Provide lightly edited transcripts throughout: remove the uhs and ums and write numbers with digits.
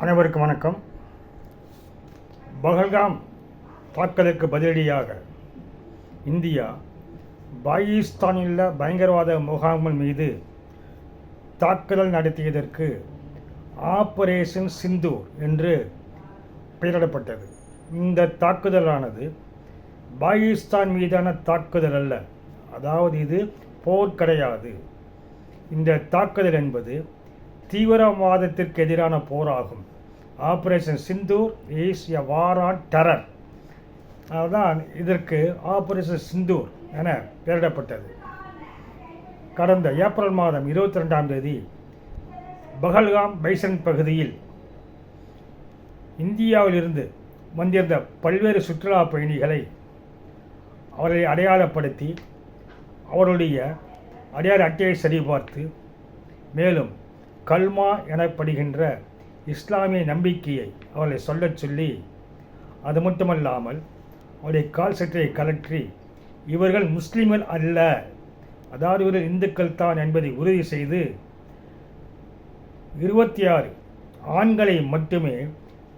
அனைவருக்கும் வணக்கம். பஹல்காம் தாக்குதலுக்கு பதிலடியாக இந்தியா பாகிஸ்தானில் உள்ள பயங்கரவாத முகாம்கள் மீது தாக்குதல் நடத்தியதற்கு ஆபரேஷன் சிந்தூர் என்று பெயரிடப்பட்டது. இந்த தாக்குதலானது பாகிஸ்தான் மீதான தாக்குதல் அல்ல, அதாவது இது போர் கிடையாது. இந்த தாக்குதல் என்பது தீவிரவாதத்திற்கு எதிரான போராகும். Operation Sindoor is a war on terror. அதுதான் இதற்கு ஆபரேஷன் சிந்தூர் என பெயரிடப்பட்டது. கடந்த ஏப்ரல் மாதம் 22ஆம் தேதி பஹல்காம் பைசன் பகுதியில் இந்தியாவிலிருந்து வந்திருந்த பல்வேறு சுற்றுலா பயணிகளை அவர்களை அடையாளப்படுத்தி அவருடைய அடையாள அட்டையை சரிபார்த்து, மேலும் கல்மா எனப்படுகின்ற இஸ்லாமிய நம்பிக்கையை அவர்களை சொல்லச் சொல்லி, அது மட்டுமல்லாமல் அவருடைய கால் சட்டையை கலற்றி இவர்கள் முஸ்லீம்கள் அல்ல, அதாவது இவர்கள் இந்துக்கள் தான் என்பதை உறுதி செய்து 26 ஆண்களை மட்டுமே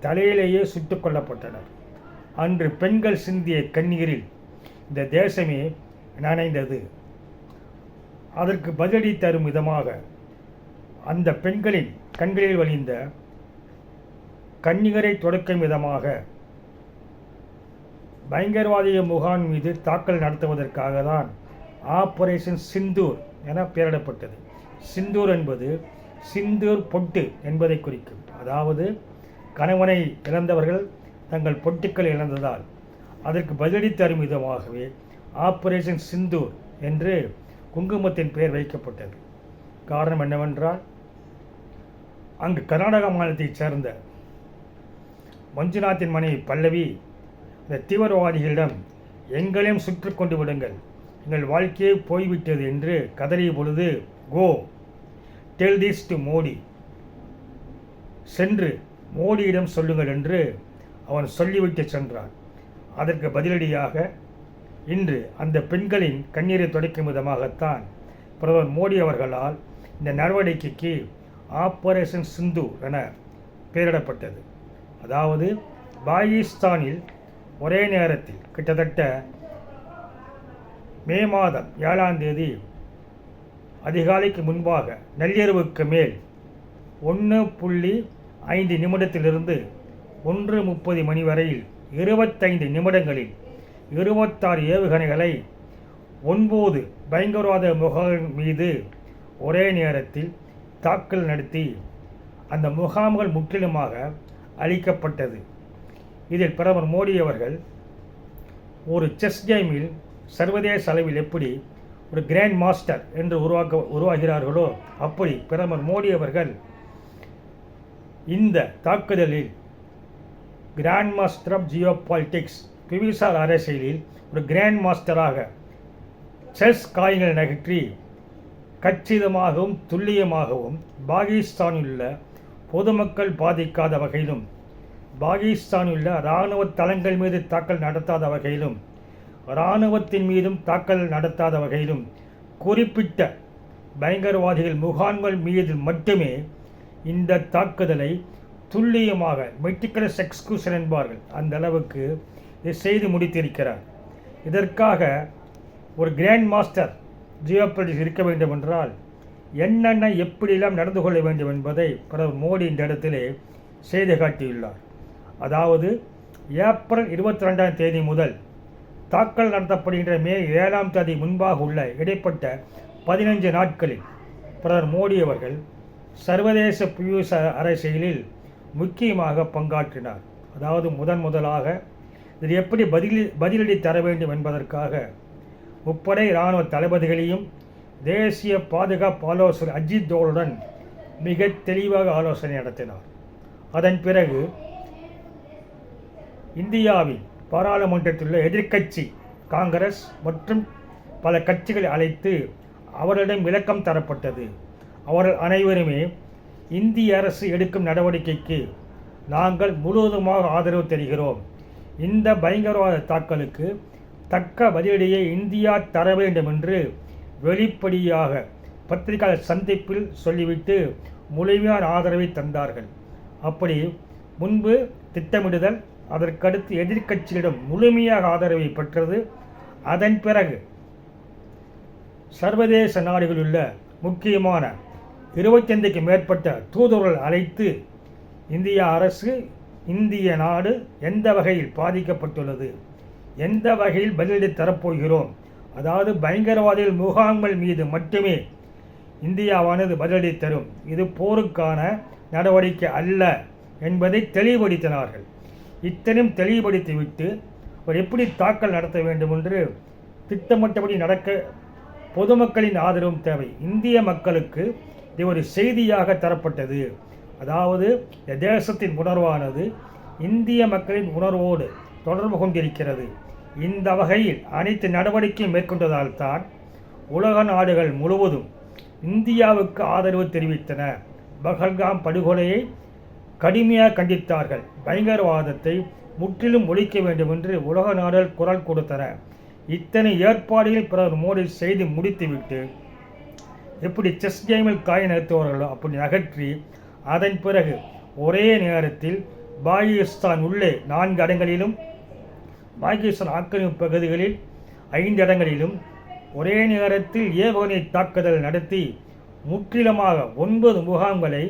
தலையிலேயே சுட்டுக் கொல்லப்பட்டனர். அன்று பெண்கள் சிந்திய கண்ணீரில் இந்த தேசமே நனைந்தது. அதற்கு பதிலடி தரும் விதமாக அந்த பெண்களின் கண்களில் வழிந்த கண்ணீரை தொடக்கும் விதமாக பயங்கரவாதிய முகாம் மீது தாக்கல் நடத்துவதற்காக தான் ஆபரேஷன் சிந்தூர் என பெயரிடப்பட்டது. சிந்தூர் என்பது சிந்தூர் பொட்டு என்பதை குறிக்கும். அதாவது கணவனை இழந்தவர்கள் தங்கள் பொட்டுக்கள் இழந்ததால் அதற்கு பதிலடி தரும் விதமாகவே ஆபரேஷன் சிந்தூர் என்று குங்குமத்தின் பெயர் வைக்கப்பட்டது. காரணம் என்னவென்றால், அங்கு கர்நாடக மாநிலத்தைச் சேர்ந்த மஞ்சுநாத்தின் மனைவி பல்லவி இந்த தீவிரவாதிகளிடம் எங்களையும் சுற்றி கொண்டு விடுங்கள், எங்கள் வாழ்க்கையே போய்விட்டது என்று கதறிய பொழுது, go tell this to Modi, சென்று மோடியிடம் சொல்லுங்கள் என்று அவன் சொல்லிவிட்டு சென்றான். அதற்கு பதிலடியாக இன்று அந்த பெண்களின் கண்ணீரை துடைக்கும் விதமாகத்தான் பிரதமர் மோடி அவர்களால் இந்த நடவடிக்கைக்கு ஆபரேஷன் சிந்து என பெயரிடப்பட்டது. அதாவது பாகிஸ்தானில் ஒரே நேரத்தில் கிட்டத்தட்ட மே மாதம் 7ஆம் தேதி அதிகாலைக்கு முன்பாக நள்ளிரவுக்கு மேல் 1.5 நிமிடத்திலிருந்து 1:30 மணி வரையில் 25 நிமிடங்களில் 26 ஏவுகணைகளை 9 பயங்கரவாத முகாம்கள் மீது ஒரே நேரத்தில் தாக்குதல் நடத்தி அந்த முகாம்கள் முற்றிலுமாக அழிக்கப்பட்டது. இதில் பிரதமர் மோடி அவர்கள் ஒரு செஸ் கேமில் சர்வதேச அளவில் எப்படி ஒரு கிராண்ட் மாஸ்டர் என்று உருவாகிறார்களோ அப்படி பிரதமர் மோடி அவர்கள் இந்த தாக்குதலில் grandmaster of geopolitics, புவிசார் அரசியலில் ஒரு கிராண்ட் மாஸ்டராக செஸ் காய்கள் நகற்றி கச்சிதமாகவும் துல்லியமாகவும் பாகிஸ்தானில் உள்ள பொதுமக்கள் பாதிக்காத வகையிலும், பாகிஸ்தானில் உள்ள இராணுவ தளங்கள் மீது தாக்கல் நடத்தாத வகையிலும், இராணுவத்தின் மீதும் தாக்கல் நடத்தாத வகையிலும், குறிப்பிட்ட பயங்கரவாதிகள் முகாம்கள் மீது மட்டுமே இந்த தாக்குதலை துல்லியமாக மெட்டிகுலஸ் எக்ஸிகியூஷன் என்பார்கள், அந்த அளவுக்கு இதை செய்து முடித்திருக்கிறார். இதற்காக ஒரு கிராண்ட் மாஸ்டர் ஜியோபாலிட்டிக்ஸ் இருக்க வேண்டும் என்றால் என்னென்ன எப்படியெல்லாம் நடந்து கொள்ள வேண்டும் என்பதை பிரதமர் மோடி இந்த இடத்திலே செய்து காட்டியுள்ளார். அதாவது ஏப்ரல் 22ஆம் தேதி முதல் தாக்கல் நடத்தப்படுகின்ற மே 7ஆம் தேதி முன்பாக உள்ள இடைப்பட்ட 15 நாட்களில் பிரதமர் மோடி அவர்கள் சர்வதேச புவிசார அரசியலில் முக்கியமாக பங்காற்றினார். அதாவது முதலாக இது எப்படி பதிலடி தர வேண்டும் என்பதற்காக முப்படை இராணுவ தளபதிகளையும் தேசிய பாதுகாப்பு ஆலோசகர் அஜித் தோவலுடன் மிக தெளிவாக ஆலோசனை நடத்தினார். அதன் பிறகு இந்தியாவின் பாராளுமன்றத்தில் உள்ள எதிர்க்கட்சி காங்கிரஸ் மற்றும் பல கட்சிகளை அழைத்து அவர்களிடம் விளக்கம் தரப்பட்டது. அவர்கள் அனைவருமே இந்திய அரசு எடுக்கும் நடவடிக்கைக்கு நாங்கள் முழுவதுமாக ஆதரவு தருகிறோம், இந்த பயங்கரவாத தாக்கலுக்கு தக்க பதிலடியை இந்தியா தர வேண்டும் என்று வெளிப்படையாக பத்திரிகையாளர் சந்திப்பில் சொல்லிவிட்டு முழுமையான ஆதரவை தந்தார்கள். அப்படி முன்பு திட்டமிடுதல், அதற்கடுத்து எதிர்க்கட்சிகளிடம் முழுமையாக ஆதரவை பெற்றது. அதன் பிறகு சர்வதேச நாடுகளில் உள்ள முக்கியமான 25க்கு மேற்பட்ட தூதுவர்கள் அழைத்து இந்திய அரசு, இந்திய நாடு எந்த வகையில் பாதிக்கப்பட்டுள்ளது, எந்த வகையில் பதிலடி தரப்போகிறோம், அதாவது பயங்கரவாதிகள் முகாம்கள் மீது மட்டுமே இந்தியாவானது பதிலடி தரும், இது போருக்கான நடவடிக்கை அல்ல என்பதை தெளிவுபடுத்தினார்கள். இத்தனையும் தெளிவுபடுத்திவிட்டு அவர் எப்படி தாக்கல் நடத்த வேண்டும் என்று திட்டமிட்டபடி நடக்க பொதுமக்களின் ஆதரவும் தேவை. இந்திய மக்களுக்கு இது ஒரு செய்தியாக தரப்பட்டது. அதாவது தேசத்தின் உணர்வானது இந்திய மக்களின் உணர்வோடு தொடர்பு கொண்டிருக்கிறது. இந்த வகையில் அனைத்து நடவடிக்கையும் மேற்கொண்டதால் தான் உலக நாடுகள் முழுவதும் இந்தியாவுக்கு ஆதரவு தெரிவித்தன. பஹல்காம் படுகொலையை கடுமையாக கண்டித்தார்கள். பயங்கரவாதத்தை முற்றிலும் ஒழிக்க வேண்டும் என்று உலக நாடுகள் குரல் கொடுத்தன. இத்தனை ஏற்பாடுகள் பிரதமர் மோடி செய்து முடித்துவிட்டு எப்படி செஸ் கேமில் காய் நகர்த்துவார்களோ அப்படி நகற்றி அதன் பிறகு ஒரே நேரத்தில் பாகிஸ்தான் உள்ளே 4 இடங்களிலும், பாகிஸ்தான் ஆக்கிரமிப்பு பகுதிகளில் 5 இடங்களிலும் ஒரே நேரத்தில் ஏவுகணை தாக்குதல் நடத்தி முற்றிலுமாக 9 முகாம்களை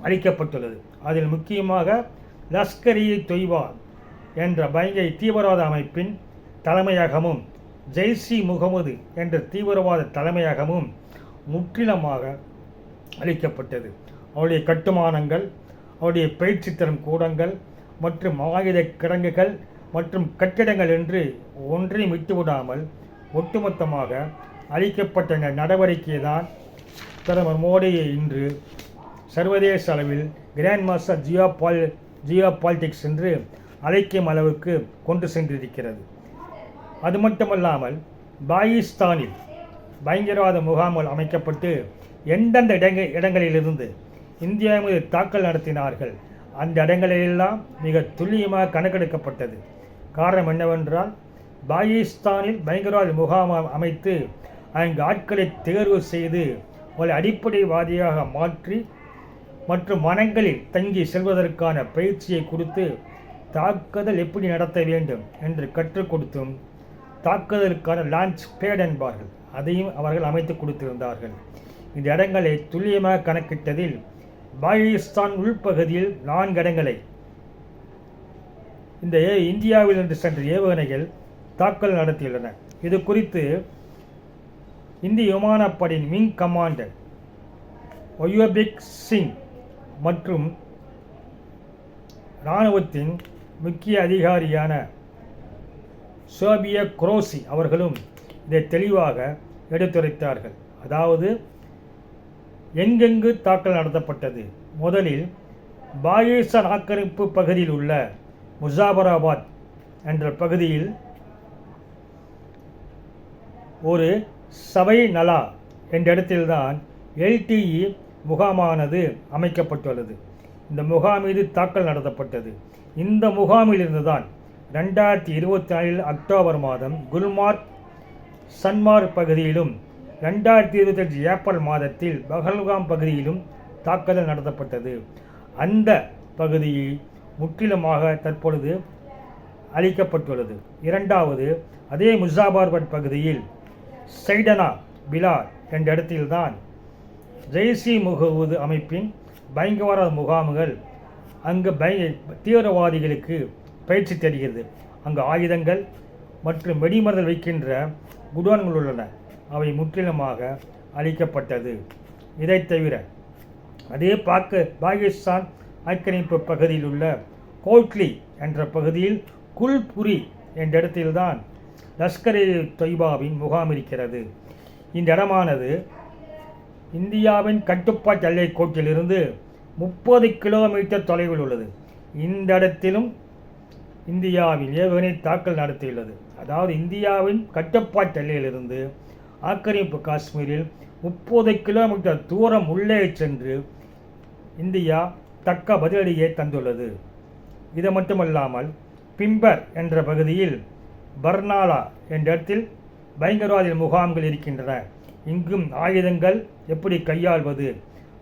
அளிக்கப்பட்டுள்ளது. அதில் முக்கியமாக லஷ்கர்-இ-தொய்பா என்ற பயங்கர தீவிரவாத அமைப்பின் தலைமையகமும், ஜெய்ஷ்-இ-முகமது என்ற தீவிரவாத தலைமையகமும் முற்றிலுமாக அளிக்கப்பட்டது. அவருடைய கட்டுமானங்கள், அவருடைய பயிற்சி தரும் கூடங்கள் மற்றும் ஆயுத கிடங்குகள் மற்றும் கட்டிடங்கள் என்று ஒன்றையும் விட்டுவிடாமல் ஒட்டுமொத்தமாக அளிக்கப்பட்ட நடவடிக்கை தான் பிரதமர் மோடியை இன்று சர்வதேச அளவில் கிராண்ட் மாஸ்டர் ஜியோ பாலிட்டிக்ஸ் என்று அழைக்கும் அளவுக்கு கொண்டு சென்றிருக்கிறது. அது மட்டுமல்லாமல் பாகிஸ்தானில் பயங்கரவாத முகாம்கள் அமைக்கப்பட்டு எந்தெந்த இடங்களிலிருந்து இந்தியா மீது தாக்கல் நடத்தினார்கள் அந்த இடங்களிலெல்லாம் மிக துல்லியமாக கணக்கெடுக்கப்பட்டது. காரணம் என்னவென்றால், பாகிஸ்தானில் பயங்கரவாத முகாம் அமைத்து அங்கு ஆட்களை தேர்வு செய்து அவளை அடிப்படைவாதியாக மாற்றி மற்றும் வனங்களில் தங்கி செல்வதற்கான பயிற்சியை கொடுத்து தாக்குதல் எப்படி நடத்த வேண்டும் என்று கற்றுக் கொடுத்தும் தாக்குதலுக்கான லான்ச் பேட் என்பார்கள், அதையும் அவர்கள் அமைத்து கொடுத்திருந்தார்கள். இந்த இடங்களை துல்லியமாக கணக்கிட்டதில் பாகிஸ்தான் உள்பகுதியில் 4 இடங்களை இந்த இந்தியாவிலிருந்து சென்ற ஏவுகணைகள் தாக்கல் நடத்தியுள்ளன. இது குறித்து இந்திய விமானப்படையின் விங் கமாண்டர் ஒயோபிக் சிங் மற்றும் இராணுவத்தின் முக்கிய அதிகாரியான சோபியா குரோசி அவர்களும் இதை தெளிவாக எடுத்துரைத்தார்கள். அதாவது எங்கெங்கு தாக்கல் நடத்தப்பட்டது. முதலில் பாகிஸ்தான் ஆக்கிரமிப்பு பகுதியில் உள்ள முசாபராபாத் என்ற பகுதியில் ஒரு சபை நலா என்ற இடத்தில்தான் LTE முகாமானது அமைக்கப்பட்டுள்ளது. இந்த முகாம் மீது தாக்கல் நடத்தப்பட்டது. இந்த முகாமிலிருந்து தான் 2024 அக்டோபர் மாதம் குல்மார்க், சன்மார்க் பகுதியிலும் 2025 ஏப்ரல் மாதத்தில் பஹல்காம் பகுதியிலும் தாக்குதல் நடத்தப்பட்டது. அந்த பகுதியை முற்றிலுமாக தற்பொழுது அளிக்கப்பட்டுள்ளது. இரண்டாவது, அதே முசாபராபாத் பகுதியில் சைடனா பிலார் என்ற இடத்தில்தான் ஜெய்ஷ்-இ-முகமது அமைப்பின் பயங்கரவாத முகாம்கள் அங்கு தீவிரவாதிகளுக்கு பயிற்சி தருகிறது. அங்கு ஆயுதங்கள் மற்றும் வெடிமருந்துகள் வைக்கின்ற குடோன்கள் உள்ளன. அவை முற்றிலுமாக அளிக்கப்பட்டது. இதை தவிர அதே பாகிஸ்தான் ஆக்கிரமிப்பு பகுதியில் உள்ள கோட்லி என்ற பகுதியில் குல்புரி என்ற இடத்தில்தான் லஷ்கர்-இ-தொய்பாவின் முகாம் இருக்கிறது. இந்த இடமானது இந்தியாவின் கட்டுப்பாட்டு எல்லை கோட்டிலிருந்து 30 கிலோமீட்டர் தொலைவில் உள்ளது. இந்த இடத்திலும் இந்தியாவின் ஏவுகணை தாக்கல் நடத்தியுள்ளது. அதாவது இந்தியாவின் கட்டுப்பாட்டு எல்லையிலிருந்து ஆக்கிரமிப்பு காஷ்மீரில் 30 கிலோமீட்டர் தூரம் உள்ளே சென்று இந்தியா தக்க பதிலடியை தந்துள்ளது. இது மட்டுமல்லாமல் பிம்பர் என்ற பகுதியில் பர்னாலா என்ற இடத்தில் பயங்கரவாத முகாம்கள் இருக்கின்றன. இங்கும் ஆயுதங்கள் எப்படி கையாள்வது,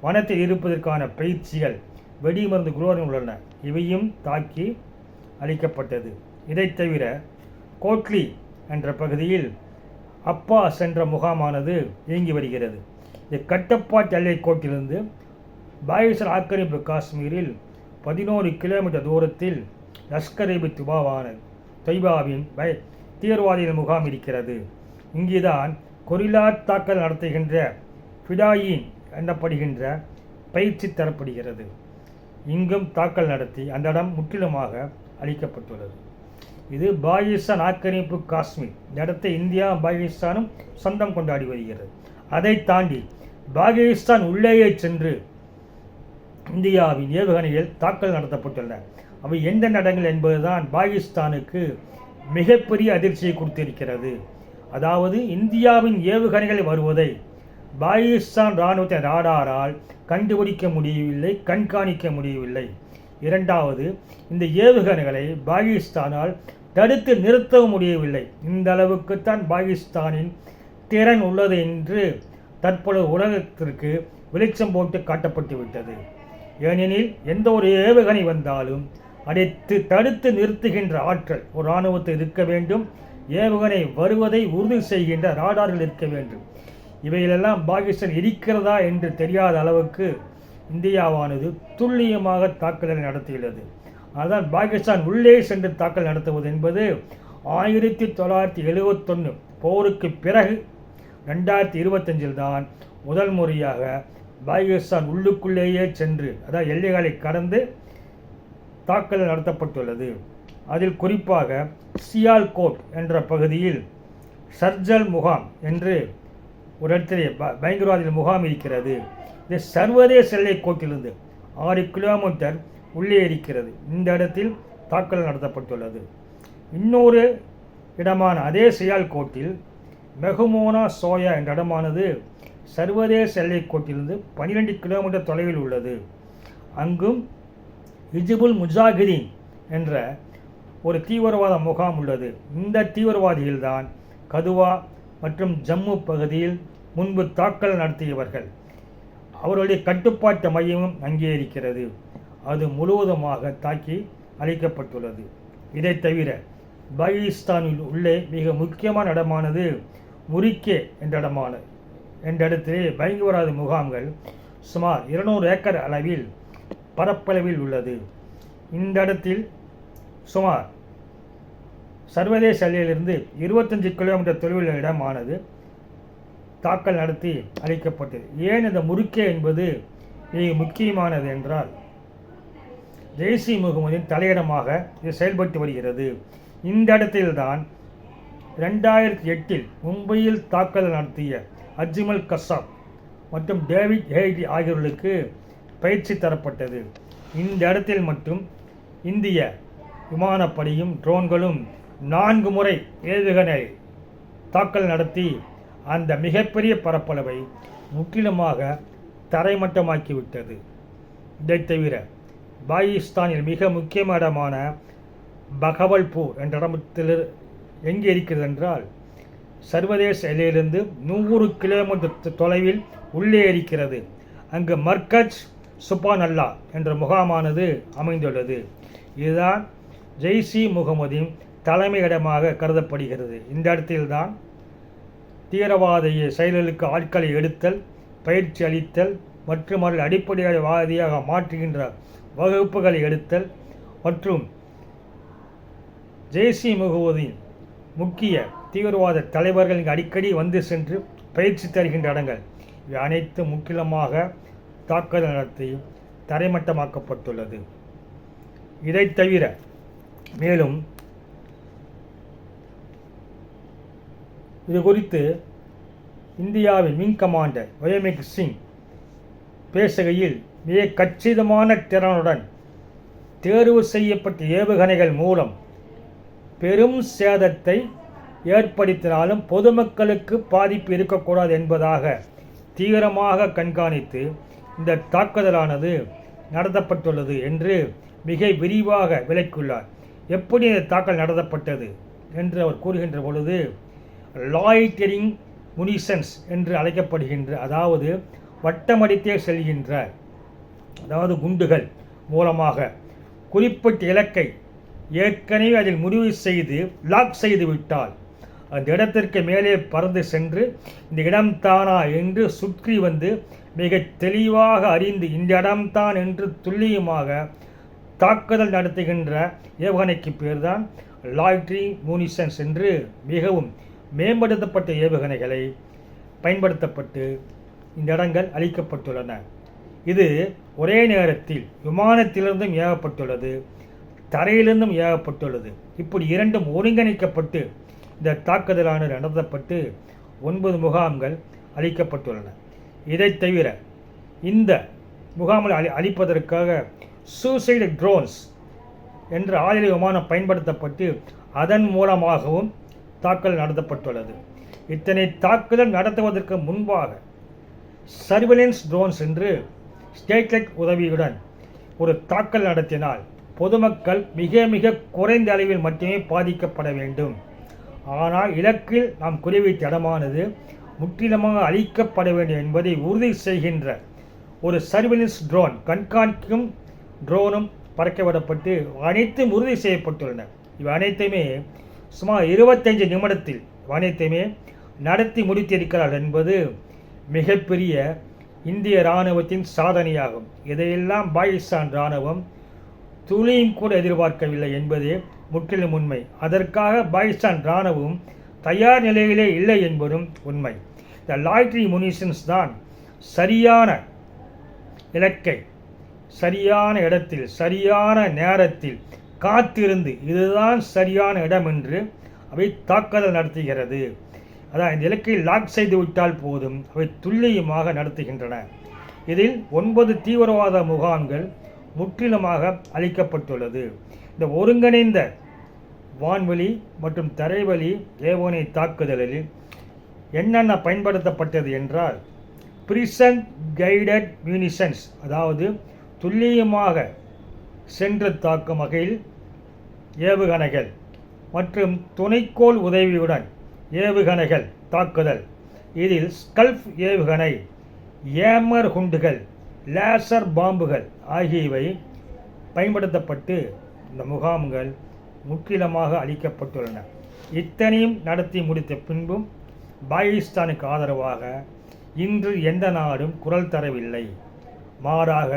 வனத்தில் இருப்பதற்கான பயிற்சிகள், வெடிமருந்து குளோரின் உள்ளன. இவையும் தாக்கி அளிக்கப்பட்டது. இதைத் தவிர கோட்லி என்ற பகுதியில் அப்பாஸ் என்ற முகாமானது இயங்கி வருகிறது. இது கட்டுப்பாட்டு எல்லை கோட்டிலிருந்து பாகிஸ்தான் ஆக்கிரமிப்பு காஷ்மீரில் 11 கிலோமீட்டர் தூரத்தில் லஷ்கர்-இ தொய்பாவின் தீவிரவாதிகள் முகாம் இருக்கிறது. இங்குதான் கொரில்லா தாக்கல் நடத்துகின்ற ஃபிடாயின் எனப்படுகின்ற பயிற்சி தரப்படுகிறது. இங்கும் தாக்கல் நடத்தி அந்த இடம் முற்றிலுமாக அளிக்கப்பட்டுள்ளது. இது பாகிஸ்தான் ஆக்கிரமிப்பு காஷ்மீர். இந்த இடத்தை இந்தியா பாகிஸ்தானும் சொந்தம் கொண்டாடி வருகிறது. அதை தாண்டி பாகிஸ்தான் உள்ளேயே சென்று இந்தியாவின் ஏவுகணைகள் தாக்கல் நடத்தப்பட்டுள்ளன. அவை எந்த இடங்கள் என்பதுதான் பாகிஸ்தானுக்கு மிகப்பெரிய அதிர்ச்சியை கொடுத்திருக்கிறது. அதாவது இந்தியாவின் ஏவுகணைகள் வருவதை பாகிஸ்தான் இராணுவத்தின் ராடாரால் கண்டுபிடிக்க முடியவில்லை, கண்காணிக்க முடியவில்லை. இரண்டாவது, இந்த ஏவுகணைகளை பாகிஸ்தானால் தடுத்து நிறுத்தவும் முடியவில்லை. இந்த அளவுக்குத்தான் பாகிஸ்தானின் திறன் உள்ளது என்று தற்பொழுது உலகத்திற்கு வெளிச்சம் போட்டு காட்டப்பட்டு விட்டது. ஏனெனில் எந்த ஒரு ஏவுகணை வந்தாலும் அதை தடுத்து நிறுத்துகின்ற ஆற்றல் ஒரு இராணுவத்தில் இருக்க வேண்டும். ஏவுகணை வருவதை உறுதி செய்கின்ற ராடார்கள் இருக்க வேண்டும். இவைகளெல்லாம் பாகிஸ்தான் இருக்கிறதா என்று தெரியாத அளவுக்கு இந்தியாவானது துல்லியமாக தாக்குதல் நடத்தியுள்ளது. ஆனால் பாகிஸ்தான் உள்ளே சென்று தாக்கல் நடத்துவது என்பது 1971 போருக்கு பிறகு 2025 தான் முதல் முறையாக பாகிஸ்தான் உள்ளுக்குள்ளேயே சென்று, அதாவது எல்லைகளை கடந்து தாக்குதல் நடத்தப்பட்டுள்ளது. அதில் குறிப்பாக சியால்கோட் என்ற பகுதியில் சர்ஜல் முகாம் என்று ஒரு இடத்திலே பயங்கரவாதிகள் முகாம் இருக்கிறது. இது சர்வதேச எல்லை கோட்டிலிருந்து 6 கிலோமீட்டர் உள்ளே இருக்கிறது. இந்த இடத்தில் தாக்குதல் நடத்தப்பட்டுள்ளது. இன்னொரு இடமான அதே சியால்கோட்டில் மெஹ்மோனா சோயா என்ற இடமானது சர்வதேச எல்லை கோட்டிலிருந்து 12 கிலோமீட்டர் தொலைவில் உள்ளது. அங்கும் ஹிஜ்புல் முஜாஹிதீன் என்ற ஒரு தீவிரவாத முகாம் உள்ளது. இந்த தீவிரவாதிகள்தான் கதுவா மற்றும் ஜம்மு பகுதியில் முன்பு தாக்கல் நடத்தியவர்கள். அவருடைய கட்டுப்பாட்டு மையமும் அங்கே இருக்கிறது. அது முழுவதுமாக தாக்கி அளிக்கப்பட்டுள்ளது. இதை தவிர பாகிஸ்தானில் உள்ளே மிக முக்கியமான இடமானது முரிக்கே என்ற இடத்திலே பயங்கரவாத முகாம்கள் சுமார் 200 ஏக்கர் அளவில் பரப்பளவில் உள்ளது. இந்த இடத்தில் சுமார் சர்வதேச எல்லையிலிருந்து 25 கிலோமீட்டர் தொலைவில் இடமானது தாக்கல் நடத்தி அளிக்கப்பட்டது. ஏன் இந்த முறுக்கே என்பது மிக முக்கியமானது என்றால், ஜெய்ஷ்-இ முகமதின் தலையிடமாக இது செயல்பட்டு வருகிறது. இந்த இடத்தில்தான் 2008 மும்பையில் தாக்குதல் நடத்திய அஜ்மல் கசாப் மற்றும் டேவிட் ஹெய்டி ஆகியோர்களுக்கு பயிற்சி தரப்பட்டது. இந்த இடத்தில் மட்டும் இந்திய விமானப்படையும் ட்ரோன்களும் 4 முறை ஏவுகணை தாக்கல் நடத்தி அந்த மிகப்பெரிய பரப்பளவை முற்றிலுமாக தரைமட்டமாக்கிவிட்டது. இதை தவிர பாகிஸ்தானில் மிக முக்கியமான இடமான பகவல்பூர் என்ற இடத்தில் எங்கே இருக்கிறது என்றால், சர்வதேச எல்லையிலிருந்து 100 கிலோமீட்டர் தொலைவில் உள்ளே இருக்கிறது. அங்கு மர்கஜ் சுபானல்லா என்ற முகாமானது அமைந்துள்ளது. இதுதான் ஜெய்ஷ்-இ முகமதின் தலைமையிடமாக கருதப்படுகிறது. இந்த இடத்தில்தான் தீவிரவாத செயல்களுக்கு ஆட்களை எடுத்தல், பயிற்சி அளித்தல் மற்றும் அவர்கள் அடிப்படைவாதியாக மாற்றுகின்ற வகுப்புகளை எடுத்தல் மற்றும் ஜெய்ஷ்-இ முகமதின் முக்கிய தீவிரவாத தலைவர்கள் இங்கு அடிக்கடி வந்து சென்று பயிற்சி தருகின்ற இடங்கள். இவை அனைத்தும் முற்றிலுமாக தாக்குதல் நடத்தி தரைமட்டமாக்கப்பட்டுள்ளது. இதை தவிர மேலும் இது குறித்து இந்தியாவின் விங் கமாண்டர் வயோமிக் சிங் பேசுகையில், மிக கச்சிதமான திறனுடன் தேர்வு செய்யப்பட்ட ஏவுகணைகள் மூலம் பெரும் சேதத்தை ஏற்படுத்தினாலும் பொதுமக்களுக்கு பாதிப்பு இருக்கக்கூடாது என்பதாக தீவிரமாக கண்காணித்து இந்த தாக்குதலானது நடத்தப்பட்டுள்ளது என்று மிக விரிவாக விளக்கியுள்ளார். எப்படி இந்த தாக்குதல் நடத்தப்பட்டது என்று அவர் கூறுகின்ற பொழுது, லாய்டரிங் முனிஷன்ஸ் என்று அழைக்கப்படுகின்ற, அதாவது வட்டமடித்தே செல்கின்ற, அதாவது குண்டுகள் மூலமாக குறிப்பிட்ட இலக்கை ஏற்கனவே அதில் முடிவு செய்து லாக் செய்து விட்டால் அந்த இடத்திற்கு மேலே பறந்து சென்று இந்த இடம்தானா என்று சுற்றி வந்து மிக தெளிவாக அறிந்து இந்த இடம்தான் என்று துல்லியமாக தாக்குதல் நடத்துகின்ற ஏவுகணைக்கு பேர்தான் லாய்ட்ரிங் முனிஷன்ஸ் என்று மிகவும் மேம்படுத்தப்பட்ட ஏவுகணைகளை பயன்படுத்தப்பட்டு இந்த இடங்கள் அளிக்கப்பட்டுள்ளன. இது ஒரே நேரத்தில் விமானத்திலிருந்தும் ஏவப்பட்டுள்ளது, தரையிலிருந்தும் ஏவப்பட்டுள்ளது. இப்படி இரண்டும் ஒருங்கிணைக்கப்பட்டு இந்த தாக்குதலானது நடத்தப்பட்டு 9 முகாம்கள் அளிக்கப்பட்டுள்ளன. இதை தவிர இந்த முகாம்களை அளிப்பதற்காக சூசைடு ட்ரோன்ஸ் என்ற ஆளில்லா விமானம் பயன்படுத்தப்பட்டு அதன் மூலமாகவும் தாக்குதல் நடத்தப்பட்டுள்ளது. இத்தனை தாக்குதல் நடத்துவதற்கு முன்பாக சர்வேலன்ஸ் ட்ரோன்ஸ் என்று ஸ்டேட்லைட் உதவியுடன் ஒரு தாக்குதல் நடத்தினால் பொதுமக்கள் மிக மிக குறைந்த அளவில் மட்டுமே பாதிக்கப்பட வேண்டும். ஆனால் இலக்கில் நாம் குறிவைத்த இடமானது முற்றிலுமாக அழிக்கப்பட வேண்டும் என்பதை உறுதி செய்கின்ற ஒரு சர்வேலன்ஸ் ட்ரோன், கண்காணிக்கும் ட்ரோனும் பறக்கவிடப்பட்டு அனைத்தும் உறுதி செய்யப்பட்டுள்ளன. இவை அனைத்துமே சுமார் 25 நிமிடத்தில் அனைத்துமே நடத்தி முடித்திருக்கிறார்கள் என்பது மிகப்பெரிய இந்திய இராணுவத்தின் சாதனையாகும். இதையெல்லாம் பாகிஸ்தான் இராணுவம் துளியும் கூட எதிர்பார்க்கவில்லை என்பதே முற்றிலும் உண்மை. அதற்காக பாகிஸ்தான் இராணுவம் தயார் நிலையிலே இல்லை என்பதும் உண்மை. இந்த லாய்ட்ரிங் முனிஷன்ஸ் தான் சரியான இலக்கை சரியான இடத்தில் சரியான நேரத்தில் காத்திருந்து இதுதான் சரியான இடம் என்று அவை தாக்குதல் நடத்துகிறது. அதான் இந்த இலக்கை லாக் செய்து விட்டால் போதும், அவை துல்லியமாக நடத்துகின்றன. இதில் 9 தீவிரவாத முகாம்கள் முற்றிலுமாக அளிக்கப்பட்டுள்ளது. இந்த ஒருங்கிணைந்த வான்வெளி மற்றும் தரைவழி ஏவுகணை தாக்குதலில் என்னென்ன பயன்படுத்தப்பட்டது என்றால் பிரிசன் கைடட் மியூனிஷன்ஸ், அதாவது துல்லியமாக சென்று தாக்கும் வகையில் ஏவுகணைகள் மற்றும் துணைக்கோள் உதவியுடன் ஏவுகணைகள் தாக்குதல். இதில் ஸ்கல்ப் ஏவுகணை, ஏமர் குண்டுகள், லேசர் பாம்புகள் ஆகியவை பயன்படுத்தப்பட்டு இந்த முகாம்கள் முற்றிலுமாக அளிக்கப்பட்டுள்ளன. இத்தனையும் நடத்தி முடித்த பின்பும் பாகிஸ்தானுக்கு ஆதரவாக இன்று எந்த நாடும் குரல் தரவில்லை. மாறாக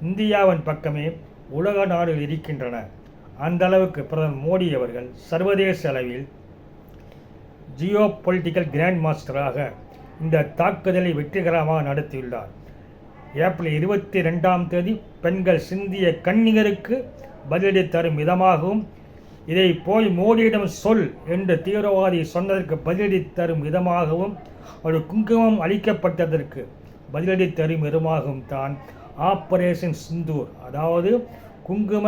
இந்தியாவின் பக்கமே உலக நாடுகள் இருக்கின்றன. அந்த அளவுக்கு பிரதமர் மோடி அவர்கள் சர்வதேச அளவில் ஜியோ பொலிட்டிக்கல் கிராண்ட் மாஸ்டராக இந்த தாக்குதலை வெற்றிகரமாக நடத்தியுள்ளார். ஏப்ரல் 22ஆம் தேதி பெண்கள் சிந்திய கண்ணீருக்கு பதிலடி தரும் விதமாகவும், இதை போய் மோடியிடம் சொல் என்று தீவிரவாதி சொன்னதற்கு பதிலடி தரும் விதமாகவும், ஒரு குங்குமம் அளிக்கப்பட்டதற்கு பதிலடி தரும் விதமாகவும் தான் ஆபரேஷன் சிந்தூர், அதாவது குங்கும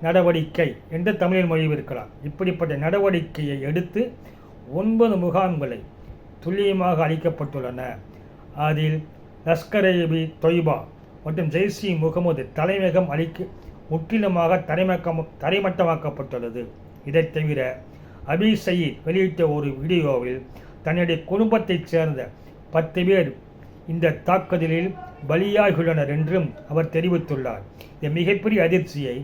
நடவடிக்கை என்று தமிழில் மொழிபெயர்க்கலாம். இப்படிப்பட்ட நடவடிக்கையை எடுத்து 9 முகாம்களை துல்லியமாக அளிக்கப்பட்டுள்ளன. அதில் லஷ்கர்-இ தொய்பா மற்றும் ஜெய்ஷ்-இ முகமது தலைமையகம் முற்றிலுமாக தரைமட்டமாக்கப்பட்டுள்ளது. இதை தவிர அபி சயீத் வெளியிட்ட ஒரு வீடியோவில் தன்னுடைய குடும்பத்தைச் சேர்ந்த 10 பேர் இந்த தாக்குதலில் பலியாகியுள்ளனர் என்றும் அவர் தெரிவித்துள்ளார். இந்த மிகப்பெரிய அதிர்ச்சியை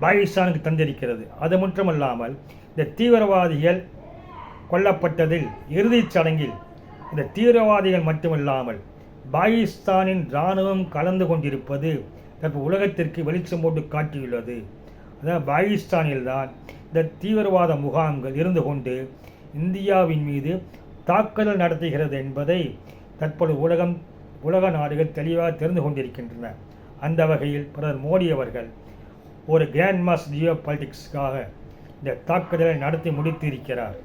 பாகிஸ்தானுக்கு தந்திருக்கிறது. அது மட்டுமல்லாமல் இந்த தீவிரவாதிகள் கொல்லப்பட்டதில் இறுதிச் சடங்கில் இந்த தீவிரவாதிகள் மட்டுமல்லாமல் பாகிஸ்தானின் இராணுவம் கலந்து கொண்டிருப்பது தற்போது உலகத்திற்கு வெளிச்சம் போட்டு காட்டியுள்ளது. அதாவது பாகிஸ்தானில்தான் இந்த தீவிரவாத முகாம்கள் இருந்து கொண்டு இந்தியாவின் மீது தாக்குதல் நடத்துகிறது என்பதை தற்போது உலக நாடுகள் தெளிவாக தெரிந்து கொண்டிருக்கின்றன. அந்த வகையில் பிரதமர் மோடி அவர்கள் ஒரு கிராண்ட் மாஸ் ஜியோ பாலிட்டிக்ஸ்க்காக இந்த தாக்குதலை நடத்தி முடித்திருக்கிறார்.